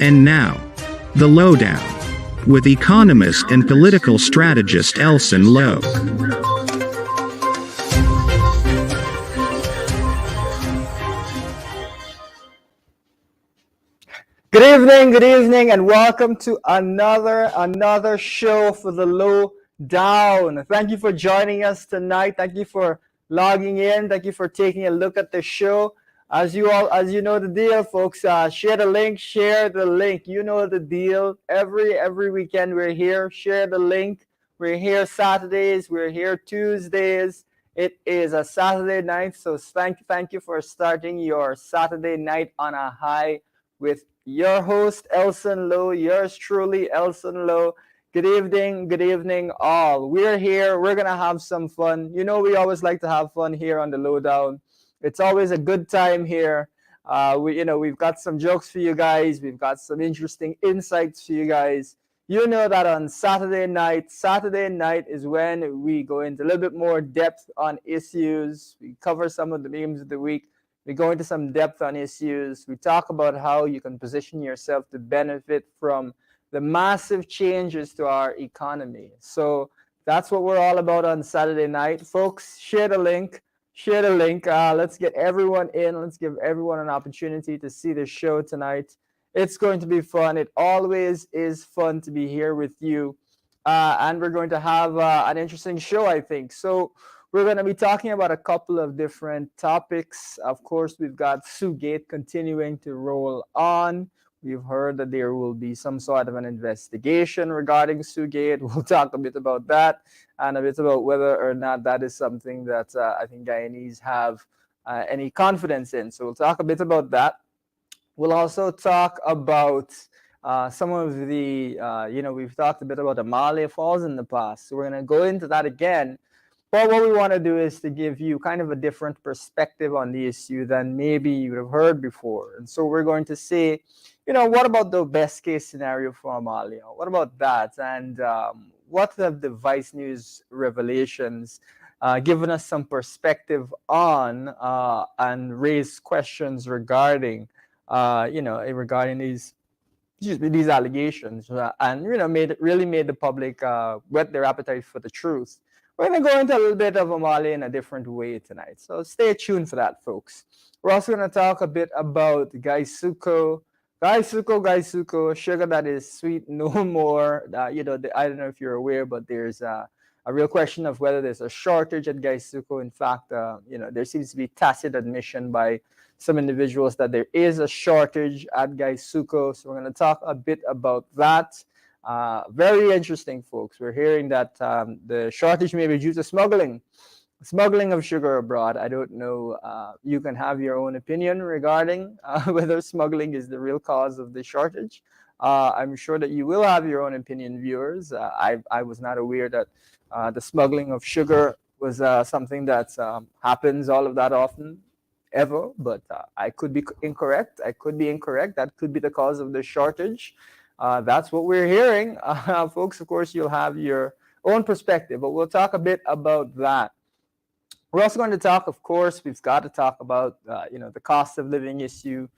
And now, the Lowdown, with economist and political strategist Elson Low. Good evening, and welcome to another show for the Lowdown. Thank you for joining us tonight. Thank you for logging in. Thank you for taking a look at the show. As you know the deal, folks. Share the link. You know the deal. Every weekend we're here. Share the link. We're here Saturdays. We're here Tuesdays. It is a Saturday night, so thank you for starting your Saturday night on a high with your host Elson Low. Yours truly, Elson Low. Good evening, all. We're here. We're gonna have some fun. You know, we always like to have fun here on the Lowdown. It's always a good time here. We've got some jokes for you guys. We've got some interesting insights for you guys. You know that on Saturday night is when we go into a little bit more depth on issues. We cover some of the memes of the week. We go into some depth on issues. We talk about how you can position yourself to benefit from the massive changes to our economy. So that's what we're all about on Saturday night. Folks, share the link. Let's get everyone in. Let's give everyone an opportunity to see the show tonight. It's going to be fun. It always is fun to be here with you. And we're going to have an interesting show, I think. So we're going to be talking about a couple of different topics. Of course, we've got Sugate continuing to roll on. We've heard that there will be some sort of an investigation regarding Sugate. We'll talk a bit about that and a bit about whether or not that is something that I think Guyanese have any confidence in. So we'll talk a bit about that. We'll also talk about some of the, we've talked a bit about Amalia Falls in the past. So we're going to go into that again. But what we want to do is to give you kind of a different perspective on the issue than maybe you would have heard before. And so we're going to say, what about the best case scenario for Amalia? What about that? And what have the Vice News revelations given us some perspective on and raised questions regarding, regarding these allegations and, made the public whet their appetite for the truth. We're going to go into a little bit of Amalia in a different way tonight. So stay tuned for that, folks. We're also going to talk a bit about Gaisuko, sugar that is sweet no more. I don't know if you're aware, but there's a real question of whether there's a shortage at Gaisuko. In fact, there seems to be tacit admission by some individuals that there is a shortage at Gaisuko. So we're going to talk a bit about that. Very interesting, folks. We're hearing that the shortage may be due to smuggling of sugar abroad. I don't know. You can have your own opinion regarding whether smuggling is the real cause of the shortage. I'm sure that you will have your own opinion, viewers. I was not aware that the smuggling of sugar was something that happens all of that often, ever. But I could be incorrect. That could be the cause of the shortage. That's what we're hearing. Folks, of course, you'll have your own perspective, but we'll talk a bit about that. We're also going to talk, of course, we've got to talk about, the cost of living issue,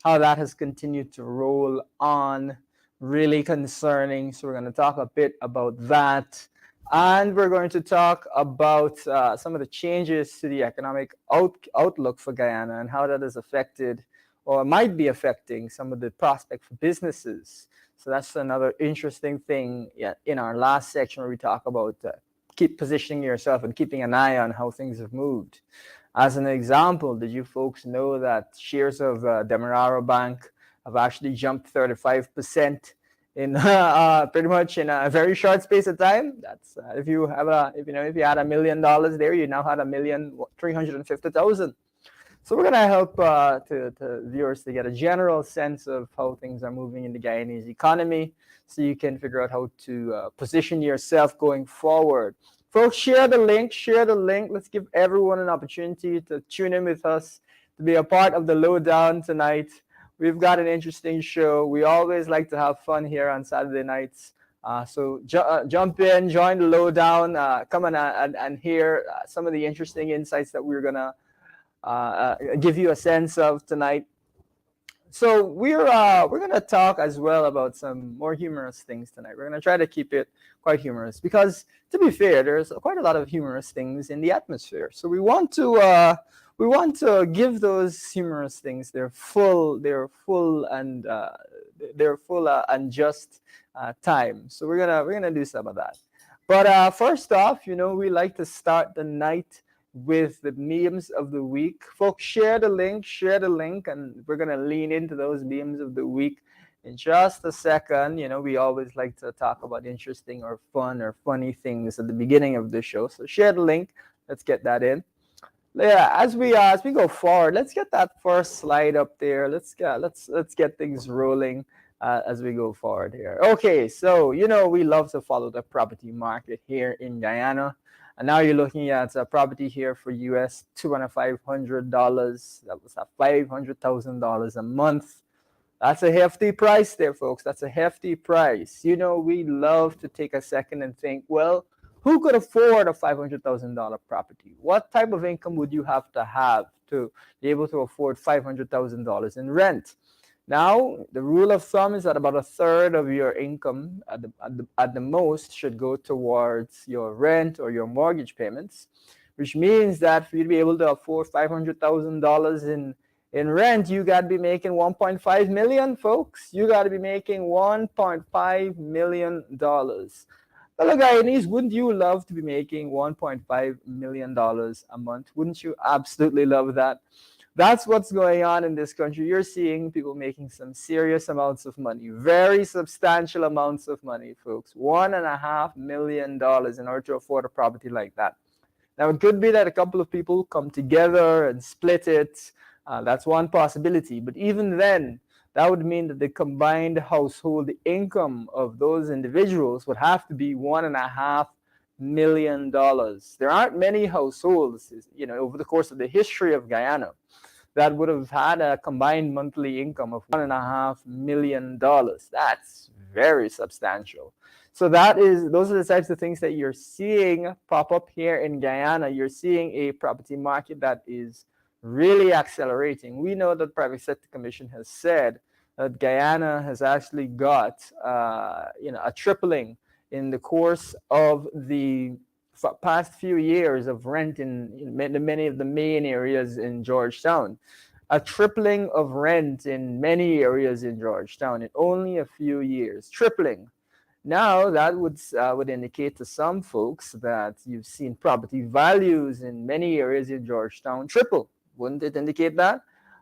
how that has continued to roll on, really concerning. So we're going to talk a bit about that. And we're going to talk about some of the changes to the economic outlook for Guyana and how that has affected or might be affecting some of the prospect for businesses. So that's another interesting thing in our last section where we talk about keep positioning yourself and keeping an eye on how things have moved. As an example, did you folks know that shares of Demerara Bank have actually jumped 35% in pretty much in a very short space of time? That's if you had $1 million there, you now had $1,350,000. So we're gonna help to viewers to get a general sense of how things are moving in the Guyanese economy, so you can figure out how to position yourself going forward. Folks, share the link. Share the link. Let's give everyone an opportunity to tune in with us to be a part of the Lowdown tonight. We've got an interesting show. We always like to have fun here on Saturday nights. So jump in, join the Lowdown, come on and hear some of the interesting insights that we're gonna give you a sense of tonight. So we're gonna talk as well about some more humorous things tonight. We're gonna try to keep it quite humorous because, to be fair, there's quite a lot of humorous things in the atmosphere. So we want to give those humorous things their full and just time. So we're gonna do some of that. But first off, we like to start the night with the memes of the week. Folks, share the link, and we're going to lean into those memes of the week in just a second. We always like to talk about interesting or fun or funny things at the beginning of the show. So share the link. Let's get that in. Yeah, as we go forward, let's get that first slide up there. Let's get things rolling as we go forward here. Okay, so we love to follow the property market here in Guyana. And now you're looking at a property here for US $2,500. That was at $500,000 a month. That's a hefty price there, folks. That's a hefty price. We love to take a second and think, well, who could afford a $500,000 property? What type of income would you have to be able to afford $500,000 in rent? Now, the rule of thumb is that about a third of your income at the most should go towards your rent or your mortgage payments, which means that for you to be able to afford $500,000 in rent, you got to be making $1.5 million, folks. You got to be making $1.5 million. Fellow Guyanese, wouldn't you love to be making $1.5 million a month? Wouldn't you absolutely love that? That's what's going on in this country. You're seeing people making some serious amounts of money, very substantial amounts of money, folks. $1.5 million in order to afford a property like that. Now, it could be that a couple of people come together and split it. That's one possibility. But even then, that would mean that the combined household income of those individuals would have to be $1.5 million. There aren't many households, over the course of the history of Guyana, that would have had a combined monthly income of $1.5 million. That's very substantial. So those are the types of things that you're seeing pop up here in Guyana. You're seeing a property market that is really accelerating. We know that the Private Sector Commission has said that Guyana has actually got a tripling in the course of the past few years of rent in many of the main areas in Georgetown. A tripling of rent in many areas in Georgetown in only a few years. Tripling. Now, that would indicate to some folks that you've seen property values in many areas in Georgetown triple. Wouldn't it indicate that?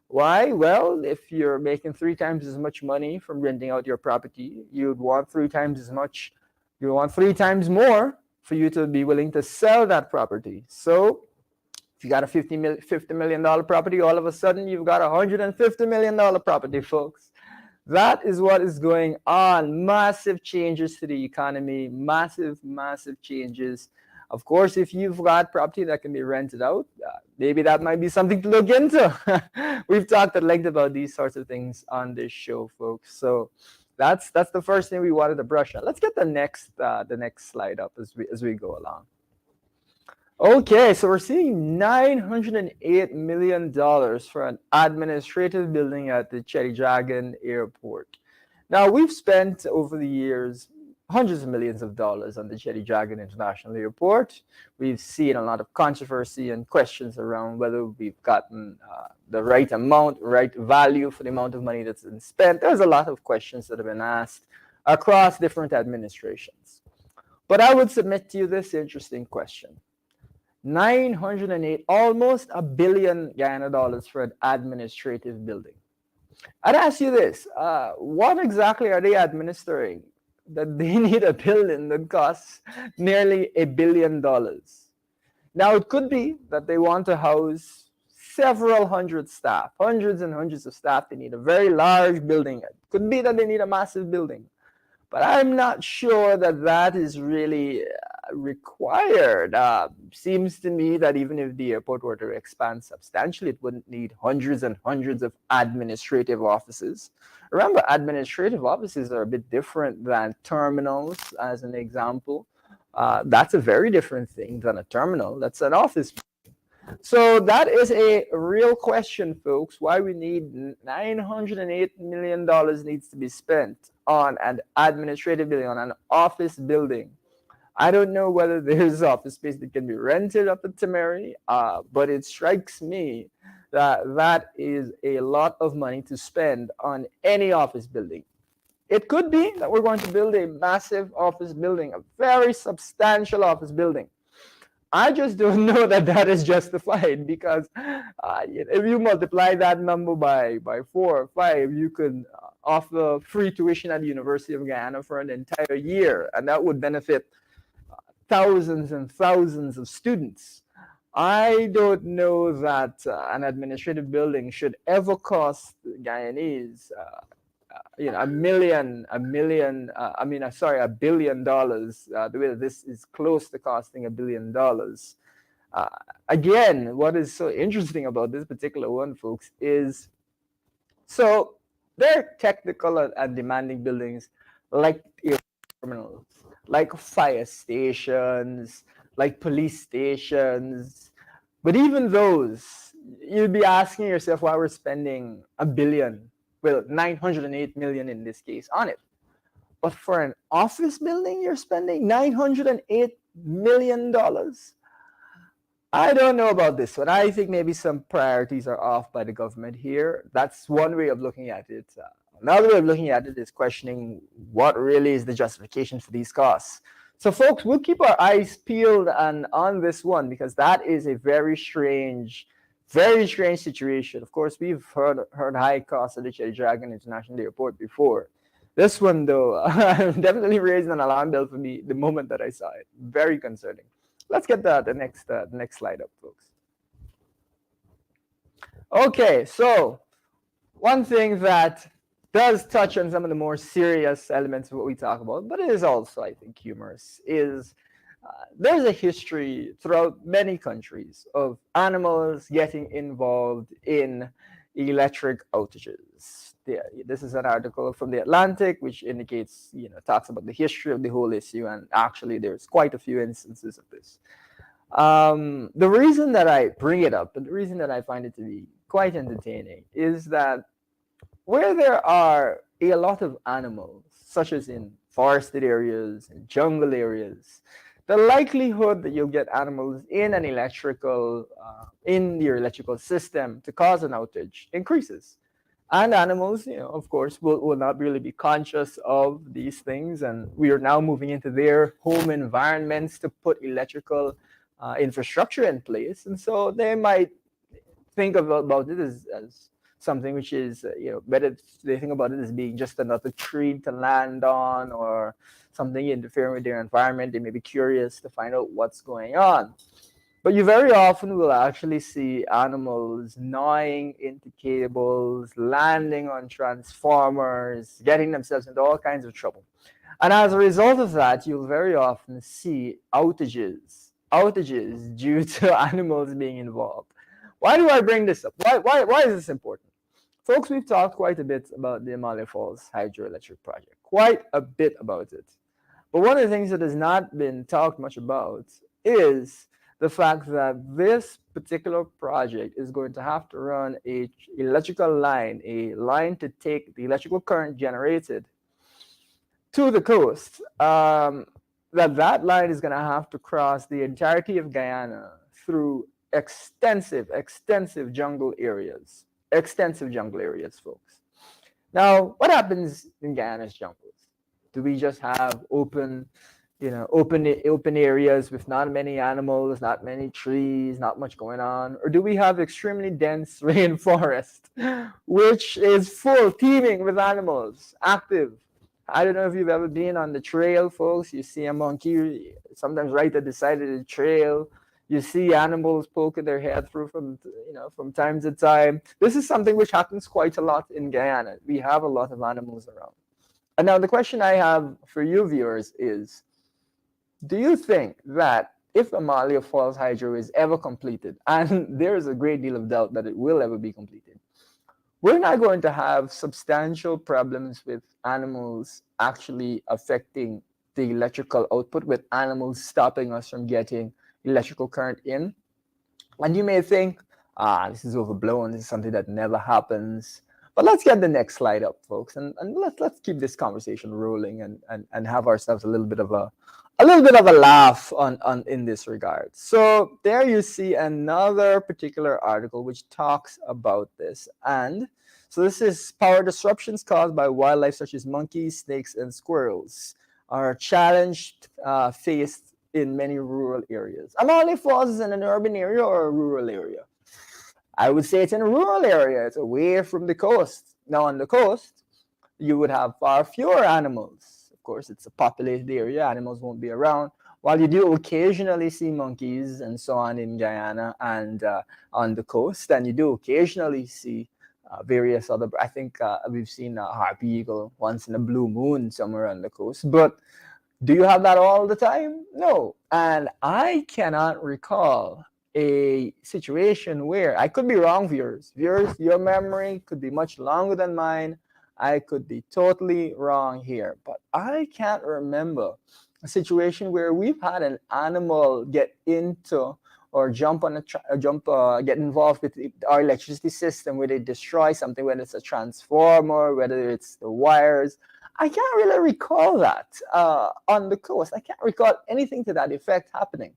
Why? Well, if you're making 3 times as much money from renting out your property, you'd want 3 times as much. You want 3 times more for you to be willing to sell that property. So if you got a $50 million property, all of a sudden you've got a $150 million property, folks. That is what is going on. Massive changes to the economy, massive changes. Of course, if you've got property that can be rented out, maybe that might be something to look into. We've talked at length about these sorts of things on this show, folks. So that's the first thing we wanted to brush on. Let's get the next slide up as we go along. Okay, so we're seeing $908 million for an administrative building at the Cherry Dragon Airport. Now, we've spent over the years hundreds of millions of dollars on the Cherry Dragon International Airport. We've seen a lot of controversy and questions around whether we've gotten the right amount, right value for the amount of money that's been spent. There's a lot of questions that have been asked across different administrations. But I would submit to you this interesting question. 908, almost $1 billion Guyana dollars for an administrative building. I'd ask you this, what exactly are they administering that they need a building that costs nearly $1 billion? Now, it could be that they want to house several hundred staff, hundreds and hundreds of staff. They need a very large building. It could be that they need a massive building. But I'm not sure that that is really required. Seems to me that even if the airport were to expand substantially, it wouldn't need hundreds and hundreds of administrative offices. Remember, administrative offices are a bit different than terminals, as an example. That's a very different thing than a terminal. That's an office. So that is a real question, folks. Why we need $908 million needs to be spent on an administrative building, on an office building. I don't know whether there's office space that can be rented up at Temeri, but it strikes me that that is a lot of money to spend on any office building. It could be that we're going to build a massive office building, a very substantial office building. I just don't know that that is justified, because if you multiply that number by 4 or 5, you could offer free tuition at the University of Guyana for an entire year, and that would benefit thousands and thousands of students. I don't know that an administrative building should ever cost Guyanese $1 billion. The way that this is close to costing $1 billion. Again, what is so interesting about this particular one, folks, is so they're technical and demanding buildings like terminals, like fire stations, like police stations. But even those, you'd be asking yourself why we're spending $1 billion. Well, 908 million in this case on it. But for an office building, you're spending $908 million. I don't know about this one. I think maybe some priorities are off by the government here. That's one way of looking at it. Another way of looking at it is questioning what really is the justification for these costs. So, folks, we'll keep our eyes peeled on this one, because that is a very strange situation. Of course, we've heard high costs at the Cherry Dragon International Airport before. This one, though, definitely raised an alarm bell for me the moment that I saw it. Very concerning. Let's get the next slide up, folks. Okay, so one thing that does touch on some of the more serious elements of what we talk about, but it is also, I think, humorous, is there's a history throughout many countries of animals getting involved in electric outages. This is an article from The Atlantic, which indicates, talks about the history of the whole issue, and actually there's quite a few instances of this. The reason that I bring it up, and the reason that I find it to be quite entertaining, is that where there are a lot of animals, such as in forested areas and jungle areas, the likelihood that you'll get animals in an in your electrical system to cause an outage increases. And animals, of course, will not really be conscious of these things. And we are now moving into their home environments to put electrical infrastructure in place. And so they might think about it as something which is, better they think about it as being just another tree to land on, or something interfering with their environment. They may be curious to find out what's going on. But you very often will actually see animals gnawing into cables, landing on transformers, getting themselves into all kinds of trouble. And as a result of that, you'll very often see outages due to animals being involved. Why do I bring this up? Why is this important? Folks, we've talked quite a bit about the Amalia Falls hydroelectric project, quite a bit about it. But one of the things that has not been talked much about is the fact that this particular project is going to have to run a electrical line, a line to take the electrical current generated to the coast. That line is going to have to cross the entirety of Guyana through extensive jungle areas. Extensive jungle areas, folks. Now, what happens in Guyana's jungles? Do we just have open areas with not many animals, not many trees, not much going on? Or do we have extremely dense rainforest, which is full, teeming with animals, active? I don't know if you've ever been on the trail, folks. You see a monkey sometimes right at the side of the trail. You see animals poking their head through from time to time. This is something which happens quite a lot in Guyana. We have a lot of animals around. And now the question I have for you viewers is, do you think that if Amalia Falls Hydro is ever completed, and there is a great deal of doubt that it will ever be completed, we're not going to have substantial problems with animals actually affecting the electrical output, with animals stopping us from getting electrical current in? And you may think, this is overblown, this is something that never happens. But let's get the next slide up, folks, and let's keep this conversation rolling and have ourselves a little bit of a laugh on in this regard. So there you see another particular article which talks about this. And so this is power disruptions caused by wildlife such as monkeys, snakes, and squirrels are challenged faced in many rural areas. Amalia Falls is in an urban area or a rural area? I would say it's in a rural area. It's away from the coast. Now on the coast, you would have far fewer animals. Of course, it's a populated area. Animals won't be around. While you do occasionally see monkeys and so on in Guyana and on the coast, and you do occasionally see various other, I think we've seen a harpy eagle once in a blue moon somewhere on the coast. But do you have that all the time? No. And I cannot recall a situation where, I could be wrong, viewers. Viewers, your memory could be much longer than mine. I could be totally wrong here, but I can't remember a situation where we've had an animal get into or get involved with our electricity system, where they destroy something, whether it's a transformer, whether it's the wires. I can't really recall that on the coast. I can't recall anything to that effect happening.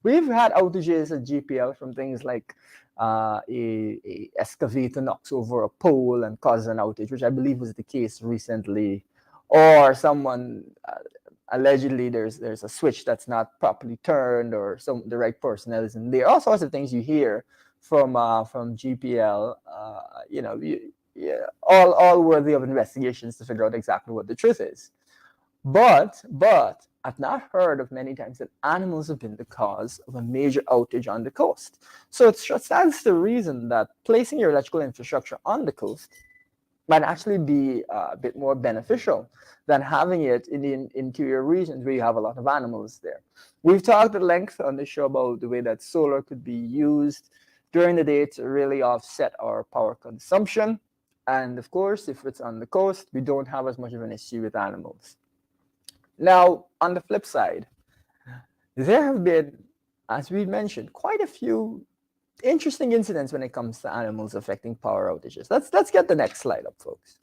We've had outages at GPL from things like a excavator knocks over a pole and causes an outage, which I believe was the case recently, or someone allegedly there's a switch that's not properly turned, or the right personnel isn't there. All sorts of things you hear from GPL. All worthy of investigations to figure out exactly what the truth is. But I've not heard of many times that animals have been the cause of a major outage on the coast. So it stands to reason that placing your electrical infrastructure on the coast might actually be a bit more beneficial than having it in the interior regions where you have a lot of animals there. We've talked at length on the show about the way that solar could be used during the day to really offset our power consumption. And of course, if it's on the coast, we don't have as much of an issue with animals. Now, on the flip side, there have been, as we mentioned, quite a few interesting incidents when it comes to animals affecting power outages. Let's get the next slide up, folks.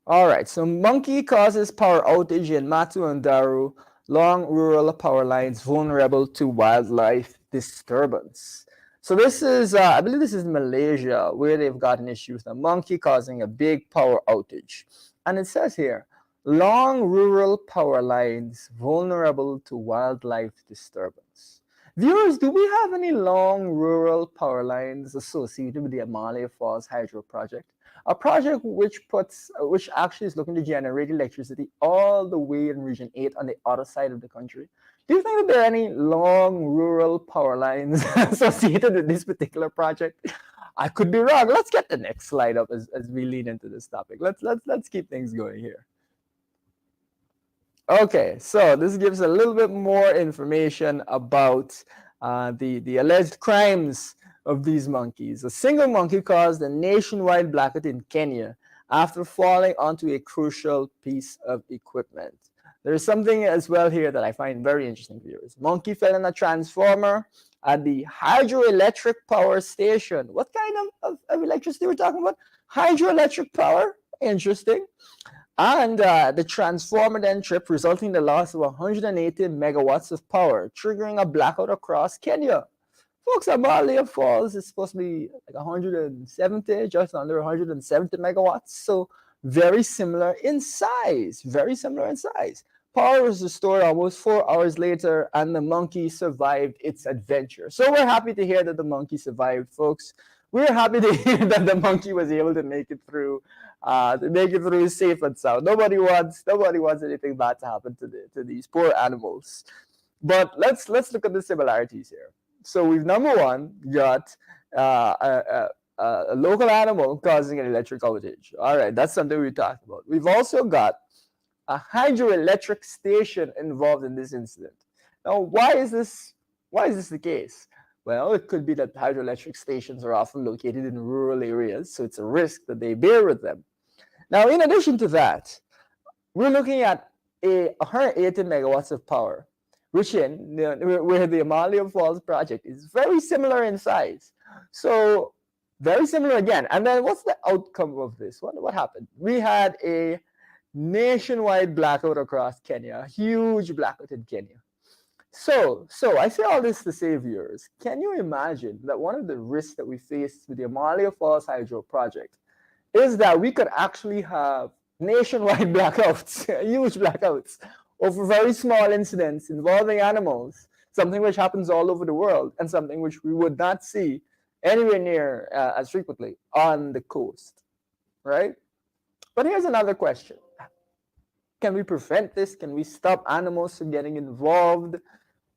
All right, so monkey causes power outage in Matu and Daru, long rural power lines vulnerable to wildlife disturbance. So this is, I believe this is Malaysia, where they've got an issue with a monkey causing a big power outage. And it says here, long rural power lines vulnerable to wildlife disturbance. Viewers, do we have any long rural power lines associated with the Amalia Falls Hydro Project? A project which actually is looking to generate electricity all the way in Region 8 on the other side of the country. Do you think that there are any long rural power lines associated with this particular project? I could be wrong. Let's get the next slide up as we lead into this topic. Let's keep things going here. Okay, so this gives a little bit more information about the alleged crimes of these monkeys. A single monkey caused a nationwide blackout in Kenya after falling onto a crucial piece of equipment. There's something as well here that I find very interesting, viewers. Monkey fell in a transformer at the hydroelectric power station. What kind of electricity we're talking about? Hydroelectric power? Interesting. And the transformer then tripped, resulting in the loss of 180 megawatts of power, triggering a blackout across Kenya. Folks, Amalia Falls is supposed to be like 170, just under 170 megawatts. So very similar in size, Power was restored almost 4 hours later, and the monkey survived its adventure. So we're happy to hear that the monkey survived, folks. We're happy to hear that the monkey was able to make it through to make it through safe and sound. Nobody wants anything bad to happen to these poor animals. But let's look at the similarities here. So we've number one got a local animal causing an electric outage. All right, that's something we talked about. We've also got a hydroelectric station involved in this incident. Now, why is this the case? Well, it could be that hydroelectric stations are often located in rural areas, so it's a risk that they bear with them. Now, in addition to that, we're looking at 180 megawatts of power, which where the Amalia Falls project is very similar in size. So very similar again. And then what's the outcome of this? What happened? We had a nationwide blackout across Kenya, a huge blackout in Kenya. So I say all this to say, viewers, can you imagine that one of the risks that we face with the Amalia Falls Hydro project is that we could actually have nationwide blackouts, huge blackouts, over very small incidents involving animals, something which happens all over the world and something which we would not see anywhere near as frequently on the coast, right? But here's another question. Can we prevent this? Can we stop animals from getting involved?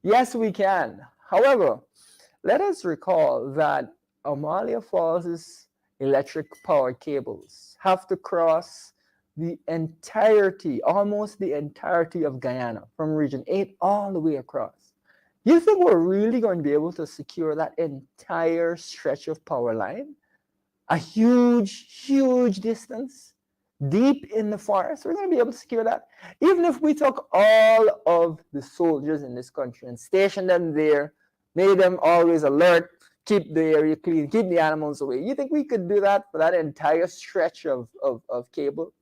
Yes, we can. However, let us recall that Amalia Falls' electric power cables have to cross the entirety, almost the entirety of Guyana, from Region 8 all the way across. You think we're really going to be able to secure that entire stretch of power line? A huge, huge distance, deep in the forest? We're going to be able to secure that? Even if we took all of the soldiers in this country and stationed them there, made them always alert, keep the area clean, keep the animals away. You think we could do that for that entire stretch of cable?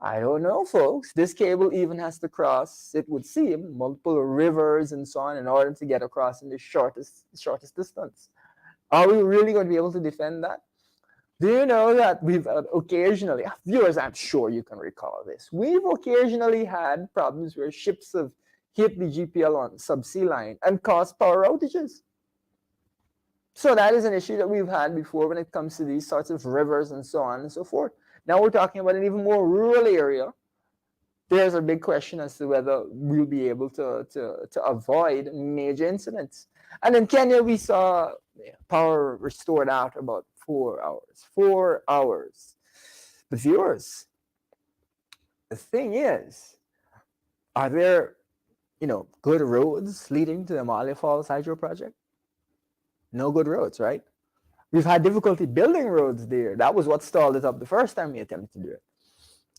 I don't know, folks. This cable even has to cross, it would seem, multiple rivers and so on in order to get across in the shortest distance. Are we really going to be able to defend that? Do you know that we've occasionally, viewers, I'm sure you can recall this, we've occasionally had problems where ships have hit the GPL on subsea line and caused power outages. So that is an issue that we've had before when it comes to these sorts of rivers and so on and so forth. Now we're talking about an even more rural area. There's a big question as to whether we'll be able to avoid major incidents. And in Kenya, we saw power restored after about 4 hours. 4 hours. But viewers, the thing is, are there, good roads leading to the Amalia Falls Hydro Project? No good roads, right? We've had difficulty building roads there. That was what stalled it up the first time we attempted to do it.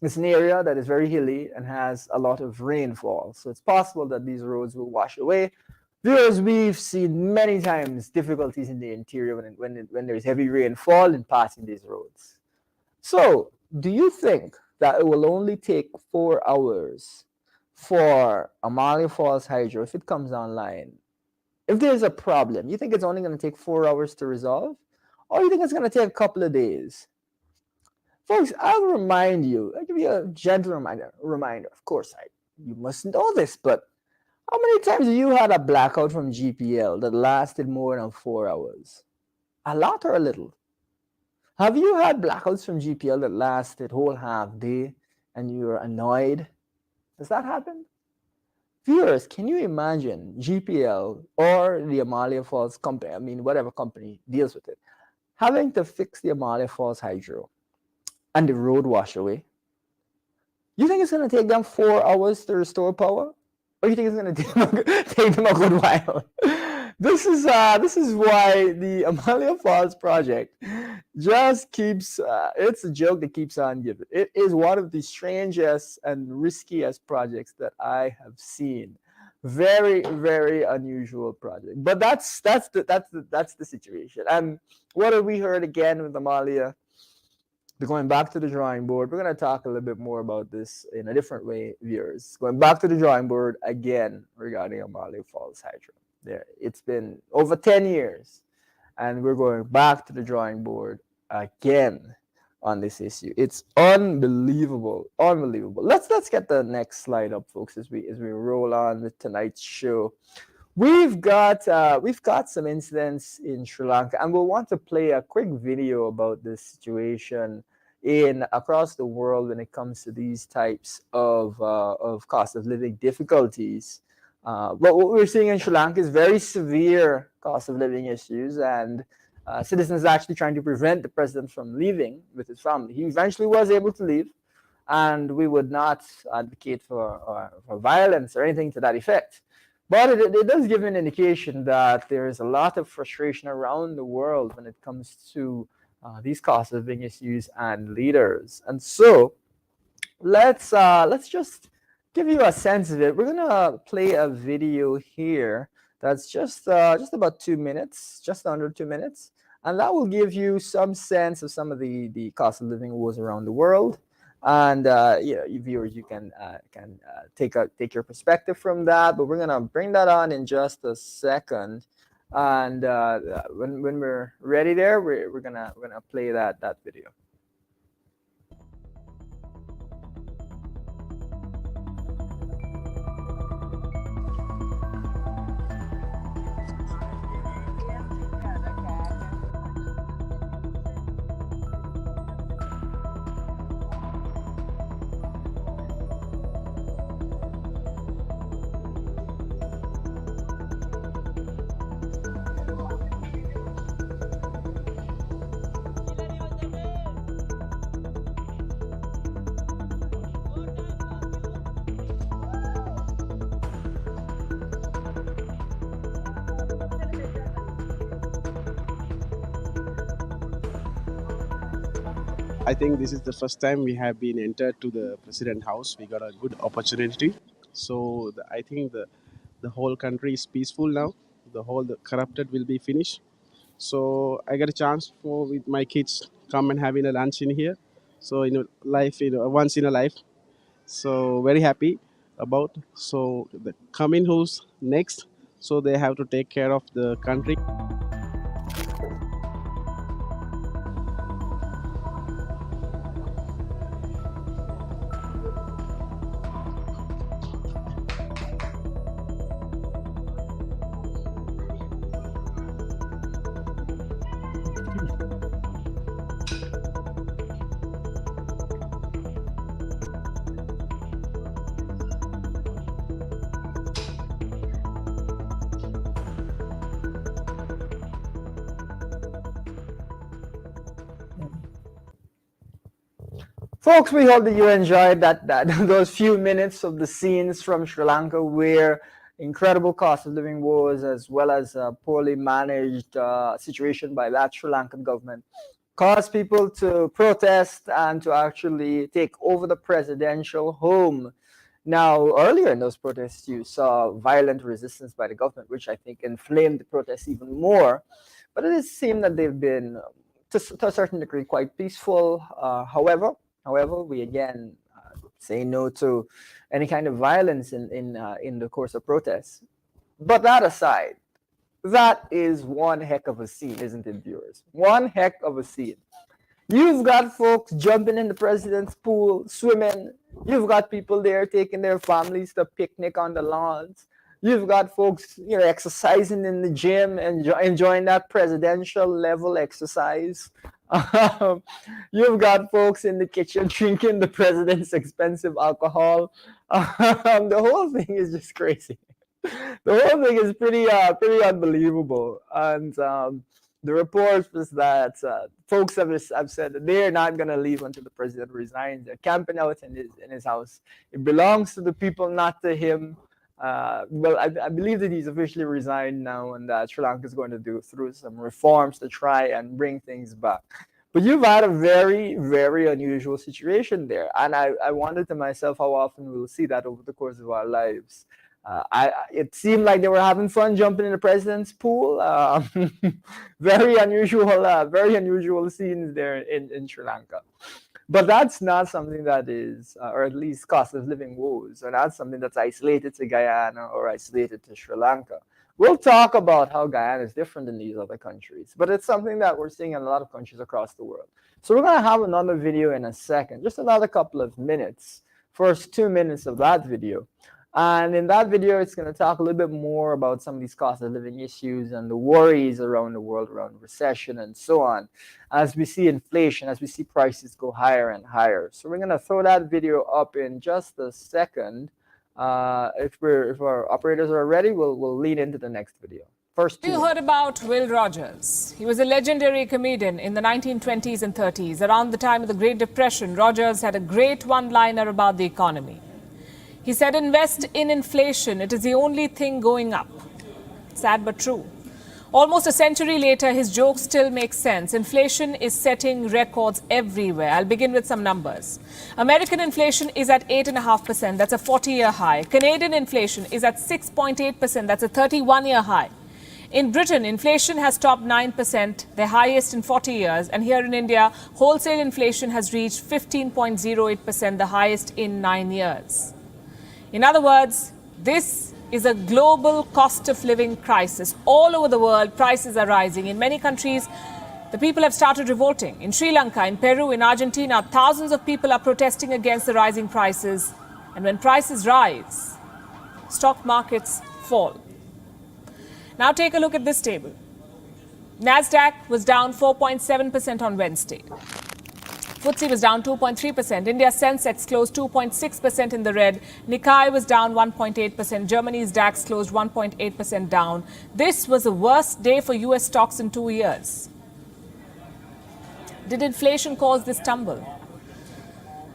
It's an area that is very hilly and has a lot of rainfall. So it's possible that these roads will wash away. Viewers, we've seen many times difficulties in the interior when there's heavy rainfall in passing these roads. So do you think that it will only take 4 hours for Amalia Falls Hydro, if it comes online, if there's a problem, you think it's only going to take 4 hours to resolve? Or you think it's going to take a couple of days? Folks, I'll remind you, I'll give you a gentle reminder. Of course, you must know this, but how many times have you had a blackout from GPL that lasted more than 4 hours? A lot or a little? Have you had blackouts from GPL that lasted whole half day and you were annoyed? Does that happen? Viewers, can you imagine GPL or the Amalia Falls company, whatever company deals with it, having to fix the Amalia Falls Hydro and the road wash away? You think it's going to take them 4 hours to restore power? Or you think it's going to take them a good while? This is why the Amalia Falls project just keeps, it's a joke that keeps on giving. It is one of the strangest and riskiest projects that I have seen. Very, very unusual project. But that's the situation. And what have we heard again with Amalia? Going back to the drawing board, we're going to talk a little bit more about this in a different way, viewers. Going back to the drawing board again regarding Amalia Falls Hydro. It's been over 10 years, and we're going back to the drawing board again on this issue. It's unbelievable. Let's get the next slide up, folks, as we roll on with tonight's show. We've got some incidents in Sri Lanka, and we'll want to play a quick video about this situation in across the world when it comes to these types of cost of living difficulties. But what we're seeing in Sri Lanka is very severe cost of living issues, and citizens are actually trying to prevent the president from leaving with his family. He eventually was able to leave, and we would not advocate for violence or anything to that effect. But it does give an indication that there is a lot of frustration around the world when it comes to these cost of living issues and leaders. And so let's just give you a sense of it. We're gonna play a video here that's just about 2 minutes, just under 2 minutes, and that will give you some sense of some of the cost of living woes around the world. And you viewers, you can take your perspective from that. But we're gonna bring that on in just a second, and when we're ready, there we're gonna play that video. I think this is the first time we have been entered to the president house. We got a good opportunity. So I think the whole country is peaceful now. The corrupted will be finished. So I got a chance for with my kids come and having a lunch in here. So once in a life. So very happy about. So the coming who's next. So they have to take care of the country. Folks, we hope that you enjoyed that those few minutes of the scenes from Sri Lanka where incredible cost of living woes as well as a poorly managed situation by that Sri Lankan government caused people to protest and to actually take over the presidential home. Now, earlier in those protests, you saw violent resistance by the government, which I think inflamed the protests even more. But it does seem that they've been, to a certain degree, quite peaceful. However, we again say no to any kind of violence in the course of protests. But that aside, that is one heck of a scene, isn't it, viewers? One heck of a scene. You've got folks jumping in the president's pool, swimming. You've got people there taking their families to picnic on the lawns. You've got folks, exercising in the gym and enjoying that presidential level exercise. You've got folks in the kitchen drinking the president's expensive alcohol. The whole thing is just crazy. The whole thing is pretty unbelievable. And the reports was that folks have said that they're not going to leave until the president resigns. They're camping out in his house. It belongs to the people, not to him. Well, I believe that he's officially resigned now, and that Sri Lanka is going to do through some reforms to try and bring things back. But you've had a very, very unusual situation there, and I wondered to myself how often we'll see that over the course of our lives. It seemed like they were having fun jumping in the president's pool. Very unusual scenes there in Sri Lanka. But that's not something that is, or at least cost of living woes, or not something that's isolated to Guyana or isolated to Sri Lanka. We'll talk about how Guyana is different in these other countries, but it's something that we're seeing in a lot of countries across the world. So we're going to have another video in a second, just another couple of minutes, first 2 minutes of that video. And in that video, it's going to talk a little bit more about some of these cost of living issues and the worries around the world around recession and so on. As we see inflation, as we see prices go higher and higher. So we're going to throw that video up in just a second. If our operators are ready, we'll lead into the next video. First, You heard about Will Rogers. He was a legendary comedian in the 1920s and 30s. Around the time of the Great Depression, Rogers had a great one-liner about the economy. He said, invest in inflation. It is the only thing going up. Sad but true. Almost a century later, his jokes still make sense. Inflation is setting records everywhere. I'll begin with some numbers. American inflation is at 8.5%. That's a 40-year high. Canadian inflation is at 6.8%. That's a 31-year high. In Britain, inflation has topped 9%, the highest in 40 years. And here in India, wholesale inflation has reached 15.08%, the highest in 9 years. In other words, this is a global cost of living crisis. All over the world, prices are rising. In many countries, the people have started revolting. In Sri Lanka, in Peru, in Argentina, thousands of people are protesting against the rising prices. And when prices rise, stock markets fall. Now take a look at this table. Nasdaq was down 4.7% on Wednesday. FTSE was down 2.3%. India's Sensex closed 2.6% in the red. Nikkei was down 1.8%. Germany's DAX closed 1.8% down. This was the worst day for US stocks in 2 years. Did inflation cause this tumble?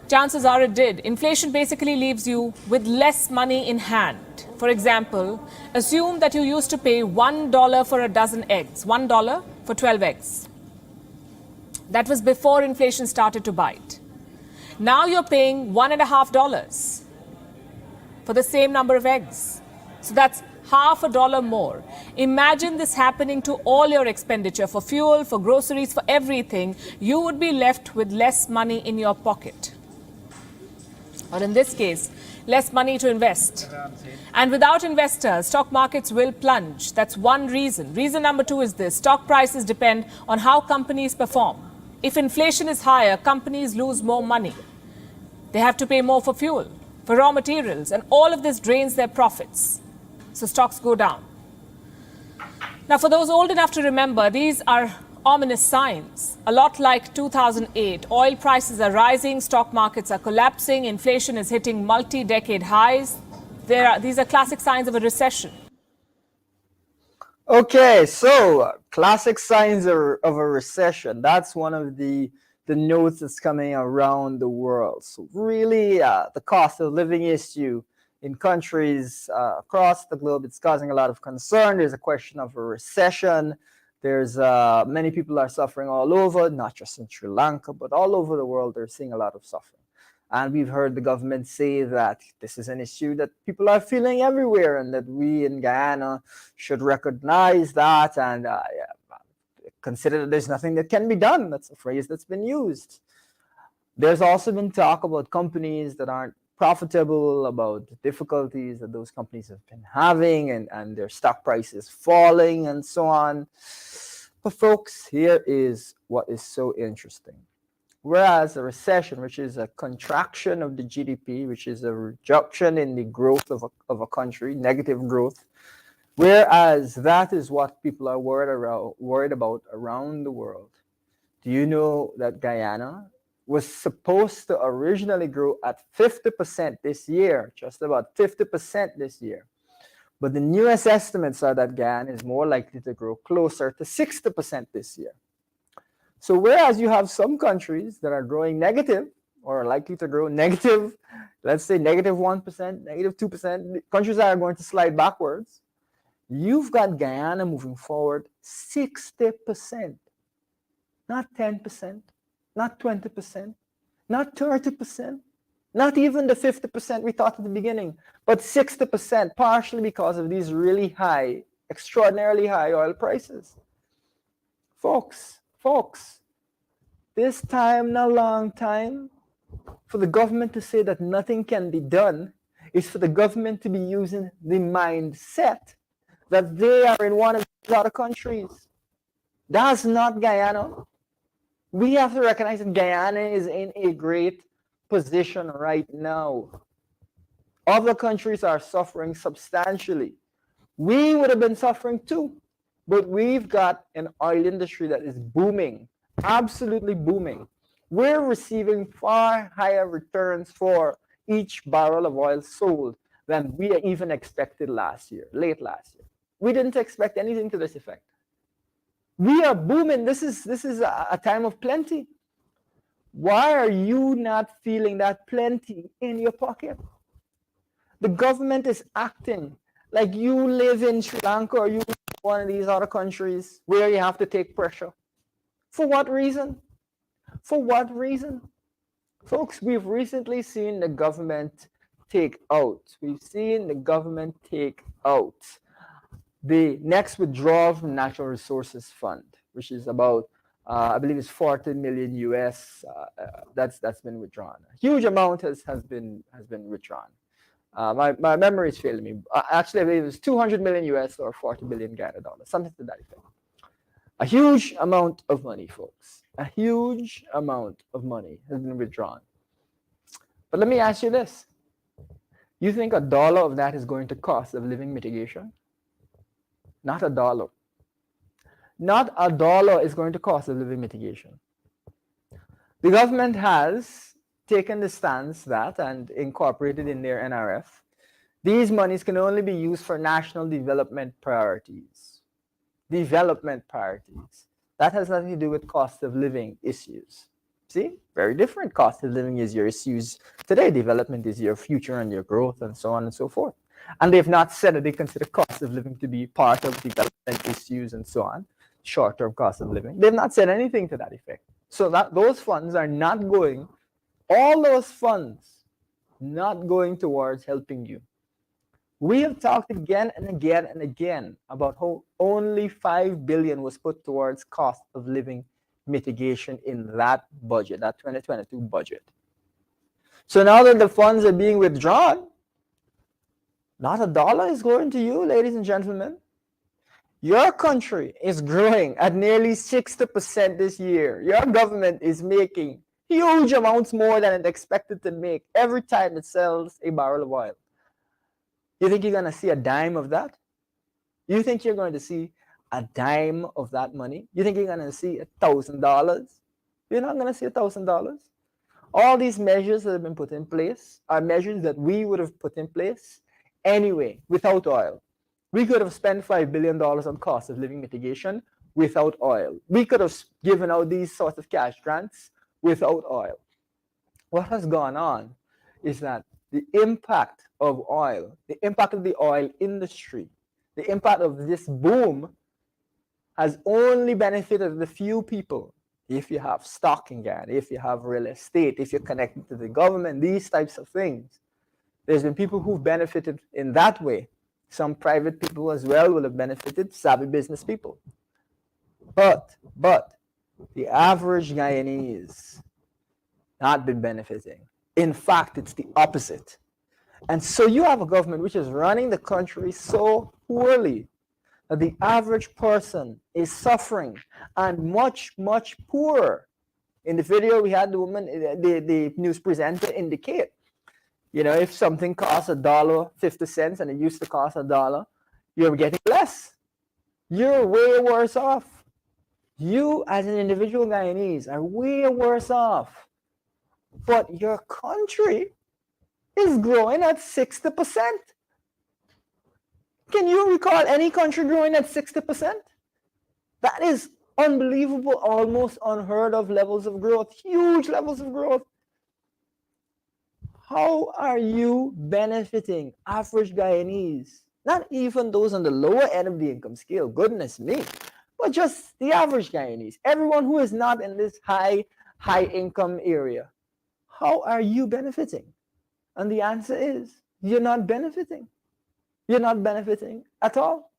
Chances are it did. Inflation basically leaves you with less money in hand. For example, assume that you used to pay $1 for a dozen eggs, $1 for 12 eggs. That was before inflation started to bite. Now you're paying $1.50 for the same number of eggs. So that's half a dollar more. Imagine this happening to all your expenditure for fuel, for groceries, for everything. You would be left with less money in your pocket. Or in this case, less money to invest. And without investors, stock markets will plunge. That's one reason. Reason number two is this: stock prices depend on how companies perform. If inflation is higher, companies lose more money. They have to pay more for fuel, for raw materials, and all of this drains their profits. So stocks go down. Now, for those old enough to remember, these are ominous signs. A lot like 2008, oil prices are rising, stock markets are collapsing, inflation is hitting multi-decade highs. These are classic signs of a recession. Okay, so classic signs of a recession. That's one of the notes that's coming around the world. So really, the cost of living issue in countries across the globe, it's causing a lot of concern. There's a question of a recession. There's many people are suffering all over, not just in Sri Lanka, but all over the world. They're seeing a lot of suffering. And we've heard the government say that this is an issue that people are feeling everywhere, and that we in Guyana should recognize that and consider that there's nothing that can be done. That's a phrase that's been used. There's also been talk about companies that aren't profitable, about the difficulties that those companies have been having, and their stock prices falling and so on. But folks, here is what is so interesting. Whereas a recession, which is a contraction of the GDP, which is a reduction in the growth of a country, negative growth, whereas that is what people are worried about around the world. Do you know that Guyana was supposed to originally grow at 50% this year, just about 50% this year? But the newest estimates are that Guyana is more likely to grow closer to 60% this year. So whereas you have some countries that are growing negative or are likely to grow negative, let's say negative 1%, negative 2%, countries that are going to slide backwards, you've got Guyana moving forward 60%, not 10%, not 20%, not 30%, not even the 50% we thought at the beginning, but 60%, partially because of these really high, extraordinarily high oil prices. Folks, this time in a long time, for the government to say that nothing can be done is for the government to be using the mindset that they are in one of these other countries. That's not Guyana. We have to recognize that Guyana is in a great position right now. Other countries are suffering substantially. We would have been suffering too, but we've got an oil industry that is booming, absolutely booming. We're receiving far higher returns for each barrel of oil sold than we even expected last year, late last year. We didn't expect anything to this effect. We are booming. This is a time of plenty. Why are you not feeling that plenty in your pocket? The government is acting like you live in Sri Lanka or you live in one of these other countries where you have to take pressure. For what reason? For what reason? Folks, we've recently seen the government take out. We've seen the government take out the next withdrawal from Natural Resources Fund, which is about, I believe it's 40 million US. That's been withdrawn. A huge amount has been withdrawn. My memory is failing me. Actually, I believe it was 200 million US or 40 billion Ghana dollars, something to that effect. A huge amount of money, folks. A huge amount of money has been withdrawn. But let me ask you this. You think $1 of that is going to cost of living mitigation? Not $1. Not $1 is going to cost of living mitigation. The government has taken the stance that, and incorporated in their NRF, these monies can only be used for national development priorities. Development priorities. That has nothing to do with cost of living issues. See, very different. Cost of living is your issues today. Development is your future and your growth and so on and so forth. And they've not said that they consider cost of living to be part of development issues and so on, short-term cost of living. They've not said anything to that effect. So that those funds are not going, all those funds not going towards helping you. We have talked again and again and again about how only $5 billion was put towards cost of living mitigation in that budget, that 2022 budget. So now that the funds are being withdrawn, not $1 is going to you, ladies and gentlemen. Your country is growing at nearly 60% this year. Your government is making huge amounts more than it expected to make every time it sells a barrel of oil. You think you're going to see a dime of that? You think you're going to see a dime of that money? You think you're going to see $1,000? You're not going to see $1,000. All these measures that have been put in place are measures that we would have put in place anyway without oil. We could have spent $5 billion on cost of living mitigation without oil. We could have given out these sorts of cash grants without oil. What has gone on is that the impact of oil, the impact of the oil industry, the impact of this boom has only benefited the few people. If you have stock in Ghana, if you have real estate, if you're connected to the government, these types of things. There's been people who've benefited in that way. Some private people as well will have benefited, savvy business people. But the average Guyanese not been benefiting. In fact, it's the opposite. And so you have a government which is running the country so poorly that the average person is suffering and much, much poorer. In the video, we had the woman, the news presenter indicate, you know, if something costs $1.50 and it used to cost $1, you're getting less. You're way worse off. You, as an individual Guyanese, are way worse off. But your country is growing at 60%. Can you recall any country growing at 60%? That is unbelievable, almost unheard of levels of growth, huge levels of growth. How are you benefiting average Guyanese? Not even those on the lower end of the income scale, goodness me, but just the average Guyanese, everyone who is not in this high income area. How are you benefiting? And the answer is, you're not benefiting. You're not benefiting at all.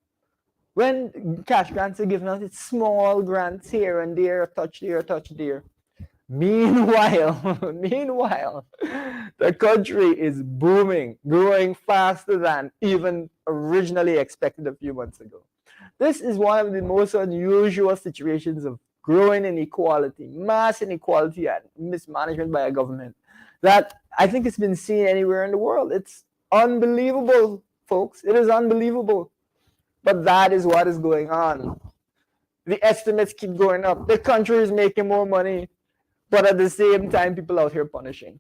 When cash grants are given out, it's small grants here and there, a touch there, a touch there. Meanwhile, the country is booming, growing faster than even originally expected a few months ago. This is one of the most unusual situations of growing inequality, mass inequality, and mismanagement by a government that I think it's been seen anywhere in the world. It's Unbelievable, folks. It is unbelievable. But that is what is going on. The estimates keep going up. The country is making more money, but at the same time, people out here punishing.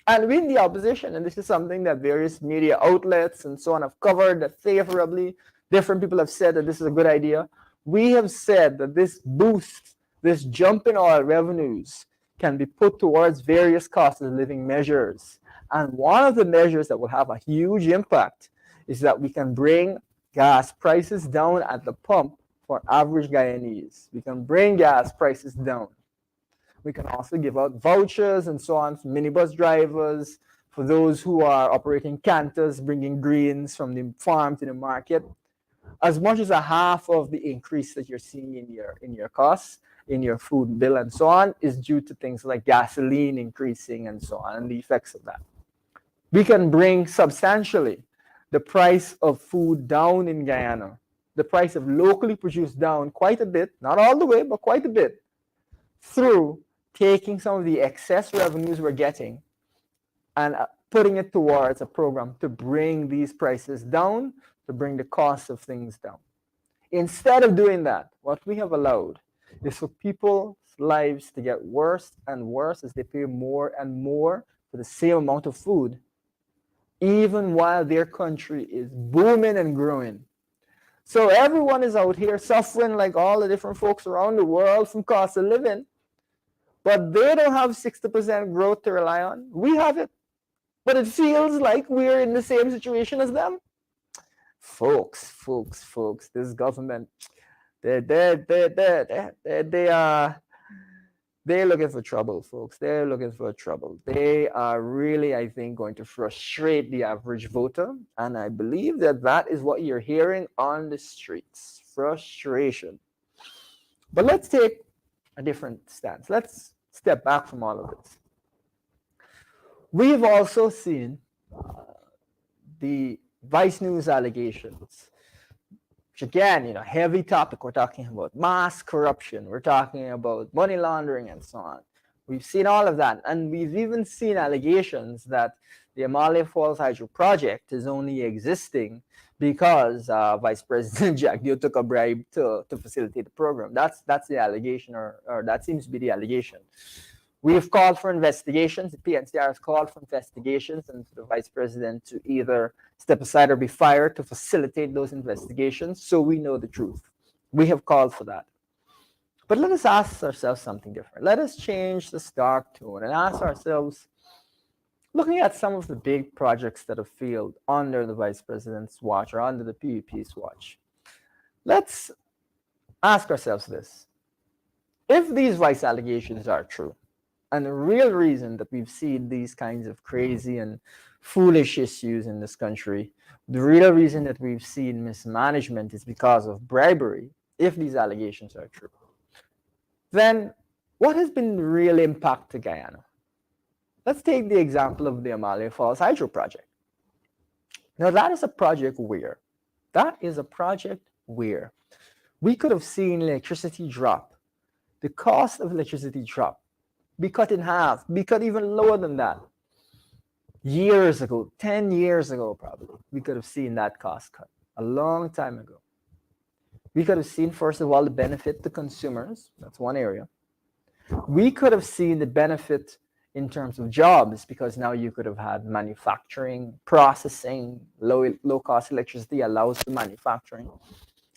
And we in the opposition, and this is something that various media outlets and so on have covered that favorably. Different people have said that this is a good idea. We have said that this boost, this jump in oil revenues can be put towards various cost of living measures. And one of the measures that will have a huge impact is that we can bring gas prices down at the pump for average Guyanese. We can bring gas prices down. We can also give out vouchers and so on for minibus drivers, for those who are operating canters, bringing greens from the farm to the market. As much as a half of the increase that you're seeing in your costs, in your food bill and so on, is due to things like gasoline increasing and so on, and the effects of that. We can bring substantially the price of food down in Guyana, the price of locally produced down quite a bit, not all the way, but quite a bit, through taking some of the excess revenues we're getting and putting it towards a program to bring these prices down, to bring the cost of things down. Instead of doing that, what we have allowed is for people's lives to get worse and worse as they pay more and more for the same amount of food, even while their country is booming and growing. So everyone is out here suffering like all the different folks around the world from cost of living, but they don't have 60% growth to rely on. We have it, but it feels like we're in the same situation as them. Folks, this government, they're looking for trouble, folks. They're looking for trouble. They are really, I think, going to frustrate the average voter. And I believe that that is what you're hearing on the streets. Frustration. But let's take a different stance. Let's step back from all of this. We've also seen the Vice News allegations, which again, heavy topic. We're talking about mass corruption. We're talking about money laundering and so on. We've seen all of that. And we've even seen allegations that the Amalia Falls Hydro project is only existing because Vice President Jack Dio took a bribe to facilitate the program. That's the allegation, or that seems to be the allegation. We've called for investigations. The PNCR has called for investigations and for the Vice President to either step aside or be fired to facilitate those investigations so we know the truth. We have called for that. But let us ask ourselves something different. Let us change this dark tone and ask ourselves, looking at some of the big projects that have failed under the Vice President's watch or under the PUP's watch, let's ask ourselves this. If these Vice allegations are true, and the real reason that we've seen these kinds of crazy and foolish issues in this country, the real reason that we've seen mismanagement is because of bribery, if these allegations are true, then what has been the real impact to Guyana? Let's take the example of the Amalia Falls Hydro project. Now, that is a project where we could have seen electricity drop, the cost of electricity drop, be cut in half, be cut even lower than that. Years ago, 10 years ago probably, we could have seen that cost cut a long time ago. We could have seen, first of all, the benefit to consumers. That's one area. We could have seen the benefit in terms of jobs, because now you could have had manufacturing, processing. Low-cost electricity allows for manufacturing,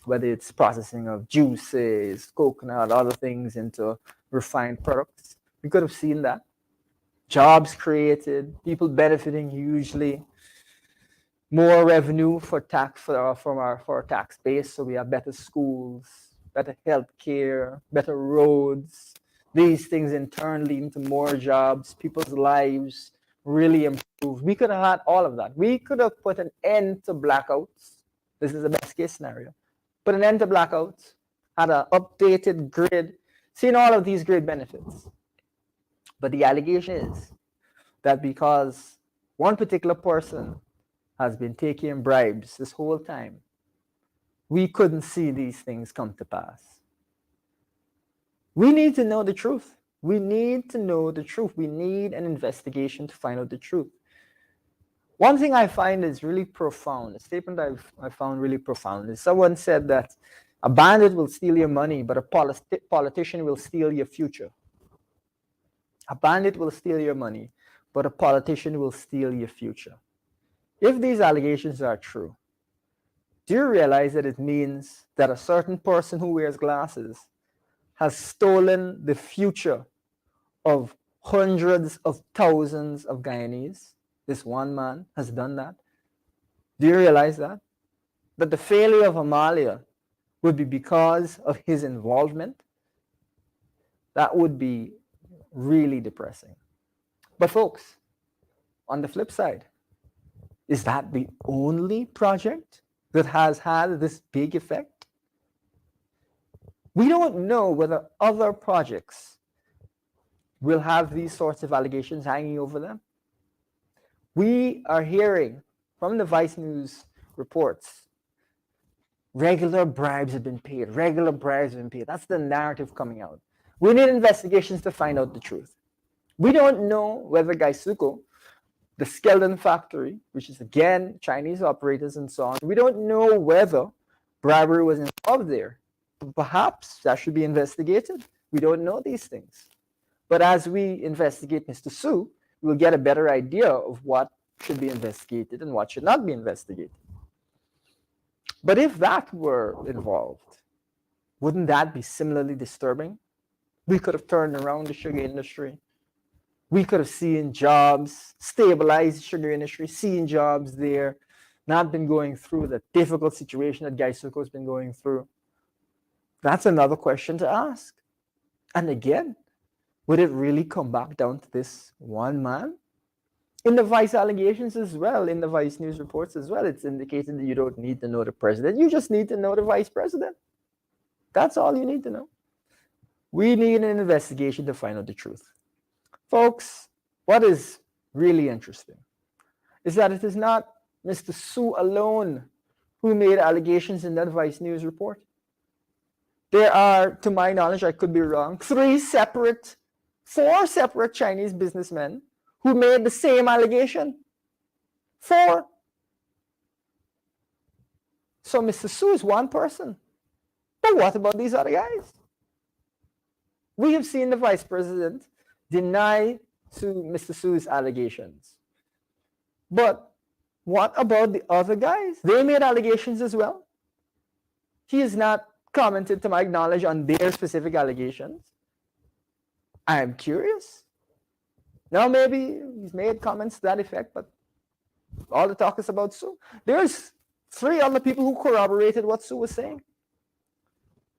whether it's processing of juices, coconut, other things into refined products. We could have seen that. Jobs created, people benefiting hugely, more revenue for our tax base, so we have better schools, better health care, better roads. These things in turn lead to more jobs, people's lives really improve. We could have had all of that. We could have put an end to blackouts. This is the best case scenario. Put an end to blackouts, had an updated grid, seen all of these great benefits. But the allegation is that because one particular person has been taking bribes this whole time, we couldn't see these things come to pass. We need to know the truth. We need to know the truth. We need an investigation to find out the truth. One thing I find is really profound, a statement I found really profound, is someone said that a bandit will steal your money, but a politician will steal your future. A bandit will steal your money, but a politician will steal your future. If these allegations are true, do you realize that it means that a certain person who wears glasses has stolen the future of hundreds of thousands of Guyanese? This one man has done that. Do you realize that? That the failure of Amalia would be because of his involvement? That would be really depressing. But folks, on the flip side, is that the only project that has had this big effect? We don't know whether other projects will have these sorts of allegations hanging over them. We are hearing from the Vice News reports, regular bribes have been paid, regular bribes have been paid. That's the narrative coming out. We need investigations to find out the truth. We don't know whether Gaisuko, the Skeldon factory, which is again Chinese operators and so on, we don't know whether bribery was involved there. Perhaps that should be investigated. We don't know these things. But as we investigate Mr. Su, we'll get a better idea of what should be investigated and what should not be investigated. But if that were involved, wouldn't that be similarly disturbing? We could have turned around the sugar industry. We could have seen jobs, stabilized the sugar industry, seen jobs there, not been going through the difficult situation that Gaisuko has been going through. That's another question to ask. And again, would it really come back down to this one man? In the Vice allegations as well, in the Vice News reports as well, it's indicated that you don't need to know the president. You just need to know the vice president. That's all you need to know. We need an investigation to find out the truth. Folks, what is really interesting is that it is not Mr. Su alone who made allegations in that Vice News report. There are, to my knowledge, I could be wrong, four separate Chinese businessmen who made the same allegation. 4. So Mr. Su is one person. But what about these other guys? We have seen the vice president deny to Mr. Su's allegations. But what about the other guys? They made allegations as well. He has not commented, to my knowledge, on their specific allegations. I am curious. Now maybe he's made comments to that effect, but all the talk is about Su. There's 3 other people who corroborated what Su was saying.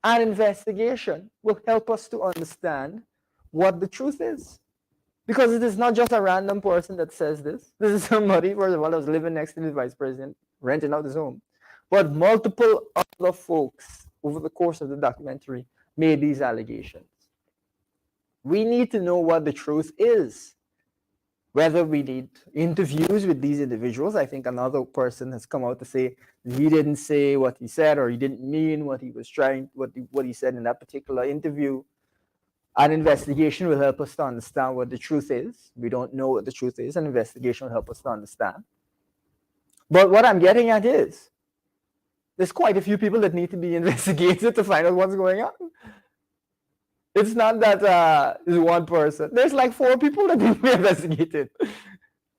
An investigation will help us to understand what the truth is. Because it is not just a random person that says this. This is somebody, first of all, that was living next to the vice president, renting out his home. But multiple other folks over the course of the documentary made these allegations. We need to know what the truth is. Whether we need interviews with these individuals. I think another person has come out to say he didn't say what he said, or he didn't mean what he was what he said in that particular interview. An investigation will help us to understand what the truth is. We don't know what the truth is. An investigation will help us to understand. But what I'm getting at is there's quite a few people that need to be investigated to find out what's going on. It's not that there's one person. There's like 4 people that need to be investigated.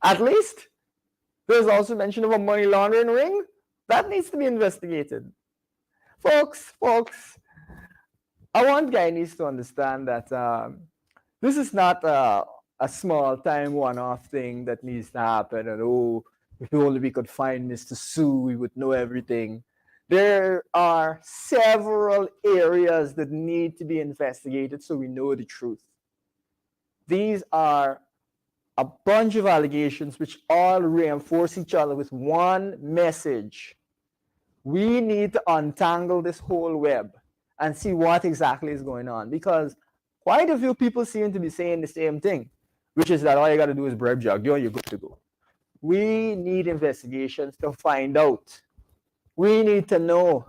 At least. There's also mention of a money laundering ring. That needs to be investigated. Folks, I want Guyanese to understand that this is not a small time one-off thing that needs to happen. And if only we could find Mr. Su, we would know everything. There are several areas that need to be investigated so we know the truth. These are a bunch of allegations which all reinforce each other with one message. We need to untangle this whole web and see what exactly is going on, because quite a few people seem to be saying the same thing, which is that all you got to do is bribe jug, you're good to go. We need investigations to find out. We need to know.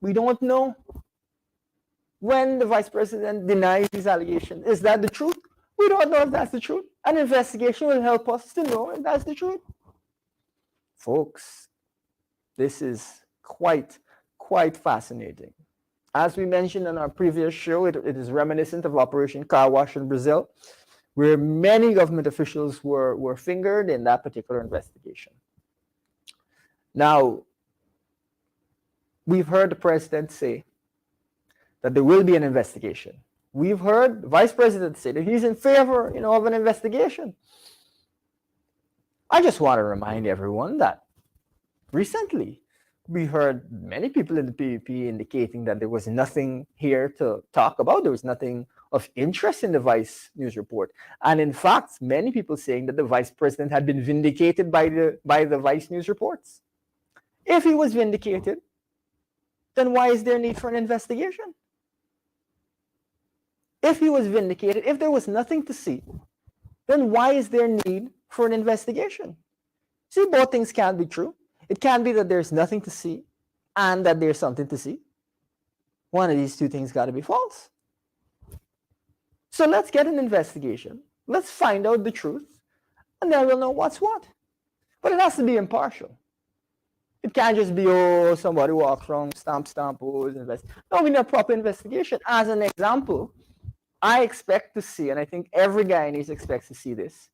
We don't know. When the vice president denies these allegations, is that the truth? We don't know if that's the truth. An investigation will help us to know if that's the truth. Folks, this is quite fascinating. As we mentioned in our previous show, it is reminiscent of Operation Car Wash in Brazil, where many government officials were fingered in that particular investigation. Now, we've heard the president say that there will be an investigation. We've heard the vice president say that he's in favor, of an investigation. I just want to remind everyone that recently we heard many people in the PVP indicating that there was nothing here to talk about. There was nothing of interest in the Vice news report. And in fact, many people saying that the vice president had been vindicated by the Vice news reports. If he was vindicated, then why is there need for an investigation? If he was vindicated, if there was nothing to see, then why is there need for an investigation? See, both things can't be true. It can't be that there's nothing to see and that there's something to see. One of these two things got to be false. So let's get an investigation. Let's find out the truth, and then we'll know what's what. But it has to be impartial. It can't just be, somebody walks around, stamp, invest. No, we need a proper investigation. As an example, I expect to see, and I think every Guyanese expects to see this,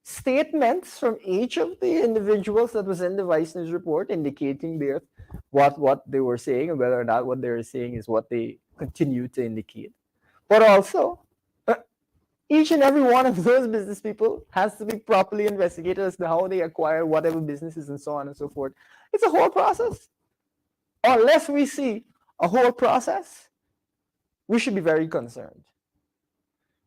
statements from each of the individuals that was in the Vice News report indicating what they were saying and whether or not what they were saying is what they continue to indicate. But also, each and every one of those business people has to be properly investigated as to how they acquire whatever businesses and so on and so forth. It's a whole process. Unless we see a whole process, we should be very concerned.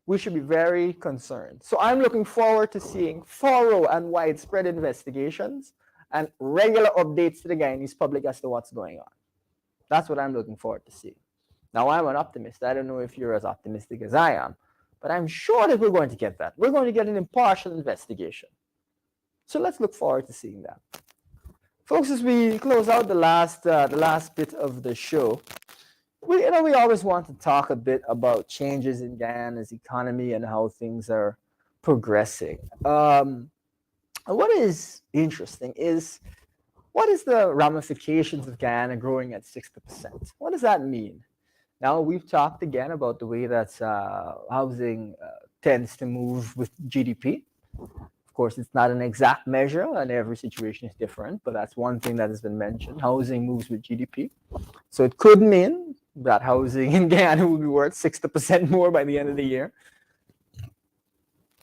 We should be very concerned. So I'm looking forward to seeing thorough and widespread investigations and regular updates to the Guyanese public as to what's going on. That's what I'm looking forward to seeing. Now, I'm an optimist. I don't know if you're as optimistic as I am, but I'm sure that we're going to get that. We're going to get an impartial investigation. So let's look forward to seeing that. Folks, as we close out the last bit of the show, we always want to talk a bit about changes in Guyana's economy and how things are progressing. What is interesting is, what is the ramifications of Guyana growing at 60%? What does that mean? Now, we've talked again about the way that housing tends to move with GDP. Of course, it's not an exact measure and every situation is different, but that's one thing that has been mentioned. Housing moves with GDP. So it could mean that housing in Guyana will be worth 60% more by the end of the year.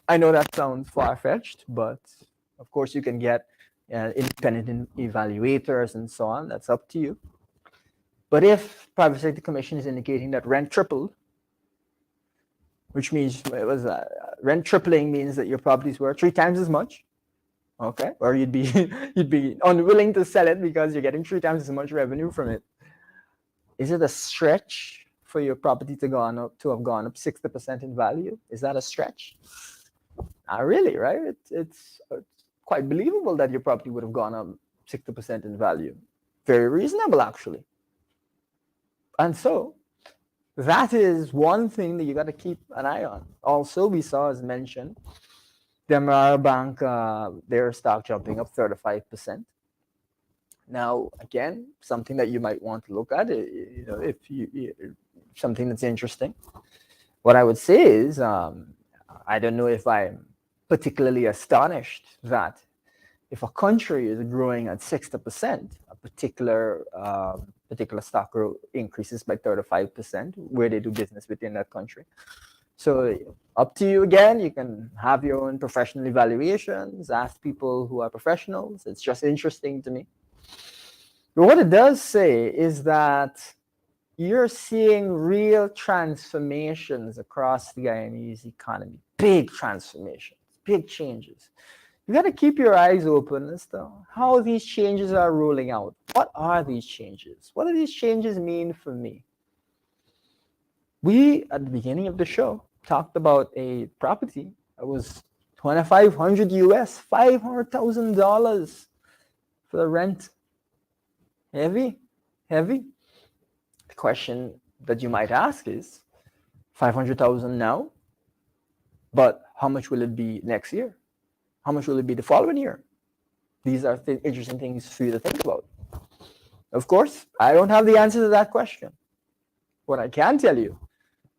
I know that sounds far-fetched, but of course you can get independent evaluators and so on. That's up to you. But if Private Sector Commission is indicating that rent tripled, which means rent tripling means that your property is worth 3 times as much, okay? Or you'd be unwilling to sell it because you're getting 3 times as much revenue from it. Is it a stretch for your property to have gone up 60% in value? Is that a stretch? Not really, right? It's quite believable that your property would have gone up 60% in value. Very reasonable, actually. And so that is one thing that you got to keep an eye on. Also, we saw, as mentioned, the Amara Bank, their stock jumping up 35%. Now, again, something that you might want to look at, if you something that's interesting. What I would say is, I don't know if I'm particularly astonished that if a country is growing at 60%, a particular stock increases by 35% where they do business within that country. So up to you again. You can have your own professional evaluations, ask people who are professionals. It's just interesting to me. But what it does say is that you're seeing real transformations across the Guyanese economy. Big transformations, big changes. You got to keep your eyes open as to how these changes are rolling out. What are these changes? What do these changes mean for me? We, at the beginning of the show, talked about a property that was $2,500 US, $500,000 for the rent. Heavy. The question that you might ask is, $500,000 now? But how much will it be next year? How much will it be the following year? These are interesting things for you to think about. Of course, I don't have the answer to that question. What I can tell you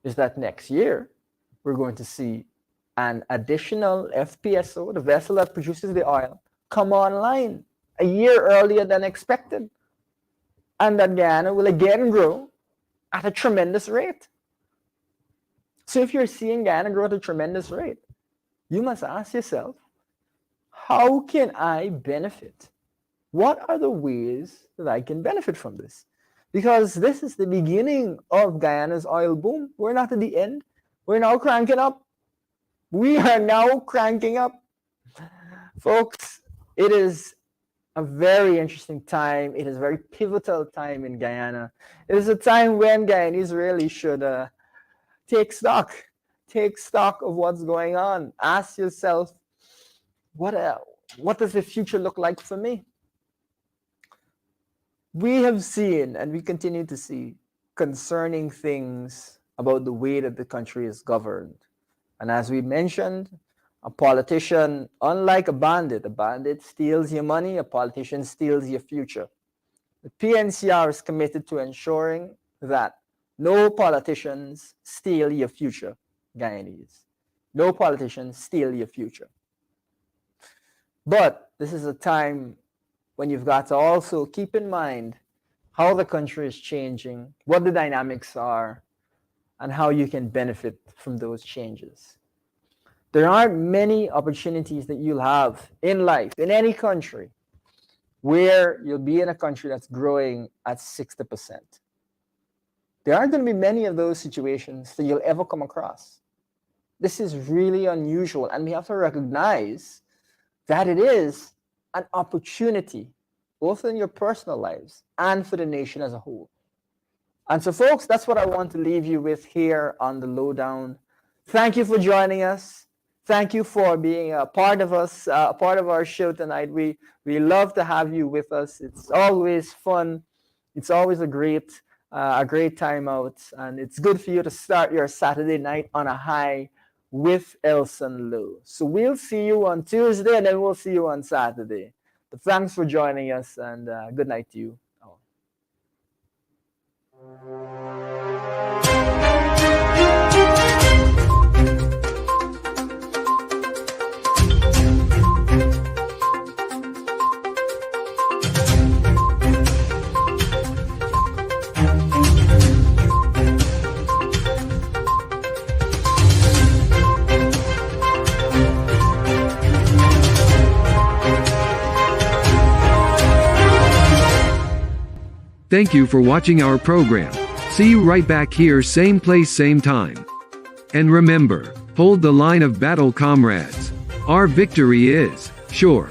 is that next year, we're going to see an additional FPSO, the vessel that produces the oil, come online a year earlier than expected. And that Guyana will again grow at a tremendous rate. So if you're seeing Guyana grow at a tremendous rate, you must ask yourself, how can I benefit? What are the ways that I can benefit from this? Because this is the beginning of Guyana's oil boom. We're not at the end. We're now cranking up. We are now cranking up. Folks, it is a very interesting time. It is a very pivotal time in Guyana. It is a time when Guyanese really should take stock of what's going on. Ask yourself, what does the future look like for me? We have seen, and we continue to see, concerning things about the way that the country is governed. And as we mentioned, a politician, unlike a bandit steals your money, a politician steals your future. The PNCR is committed to ensuring that no politicians steal your future, Guyanese. No politicians steal your future. But this is a time when you've got to also keep in mind how the country is changing, what the dynamics are, and how you can benefit from those changes. There aren't many opportunities that you'll have in life, in any country, where you'll be in a country that's growing at 60%. There aren't going to be many of those situations that you'll ever come across. This is really unusual, and we have to recognize that it is an opportunity, both in your personal lives and for the nation as a whole. And so, folks, that's what I want to leave you with here on the Lowdown. Thank you for joining us. Thank you for being a part of us, a part of our show tonight. We love to have you with us. It's always fun. It's always a great time out, and it's good for you to start your Saturday night on a high with Elson Low. So we'll see you on Tuesday, and then we'll see you on Saturday. But thanks for joining us, and good night to you all. Thank you for watching our program. See you right back here, same place, same time. And remember, hold the line of battle, comrades. Our victory is sure.